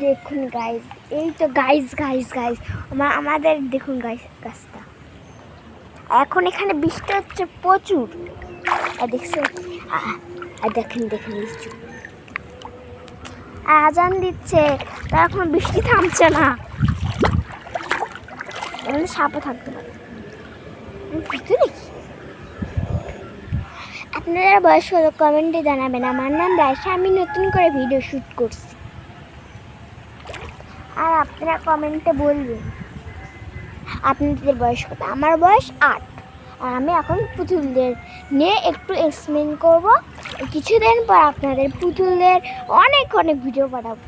দেখুন গাইস, এই তো গাইস গাইস গাইস আমাদের দেখুন গাইস গাছটা এখন এখানে বৃষ্টি হচ্ছে প্রচুর। আর দেখছেন, আর দেখেন দেখেন লিচু আজান দিচ্ছে, তার এখন বৃষ্টি থামছে না। এখানে সাপও থাকতে পারে ভিতরে। আপনারা বয়স হলো কমেন্টে জানাবেন। আমার নাম রায়সা, আমি নতুন করে ভিডিও শ্যুট করছি। আর আপনারা কমেন্টে বলবেন আপনাদের বয়স কত। আমার বয়স 8। আর আমি এখন পুতুলদের নিয়ে একটু এক্সপ্লেন করবো। কিছুদিন পর আপনাদের পুতুলদের অনেক অনেক ভিডিও পাঠাবো।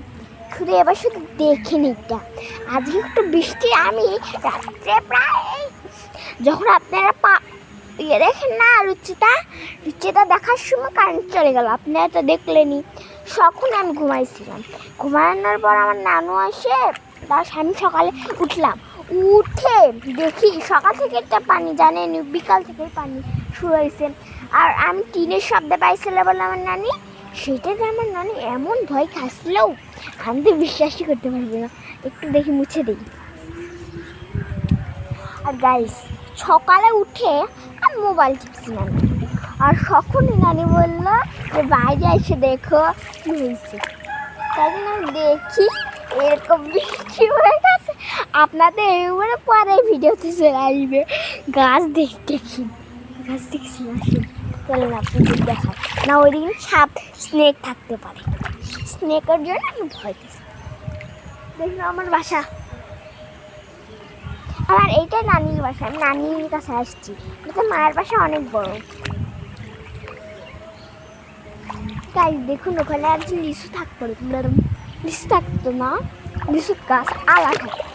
শুধু এবার শুধু দেখেন এটা। আজকে একটু বৃষ্টি, আমি রাত্রে প্রায় যখন আপনারা দেখেন না রুচিতা দেখার সময় কারেন্ট চলে গেল, আপনারা তো দেখলেনি। তখন আমি ঘুমাইছিলাম। ঘুমানোর পর আমার নানু আসে, আমি সকালে উঠলাম, উঠে দেখি সকাল থেকে একটা পানি, জানেন বিকাল থেকে পানি শুরু হয়েছে। আর আমি টিনের শব্দ পাইছিলাম বলে আমার নানি, সেটাতে আমার নানি এমন ভয় খাচ্ছিলেও আমি তো বিশ্বাসই করতে পারবো না। একটু দেখি মুছে দিই। আর গাইস সকালে উঠে আমি মোবাইল টিপছিলাম, আর তখনই নানি বললো যে বাইরে এসে দেখো কি হয়েছে। তাই জন্য আমি দেখি এরকম বৃষ্টি হয়ে গেছে। আপনাদের এবারে পরে ভিডিওতে চলে আসবে। গাছ দেখছি আসুন, চলেন আপনাদের দেখায় না। ওই দিন সাপ স্নেক থাকতে পারে, স্নেকের জন্য আমি ভয় পেয়েছি। দেখুন আমার বাসা, আমার এইটাই নানির বাসা। আমি নানির কাছে আসছি, কিন্তু মায়ের বাসা অনেক বড়। তাই দেখুন ওখানে একজন লিচু থাকতো, লিচু থাকতো না, লিচু গাছ আলা থাকতো।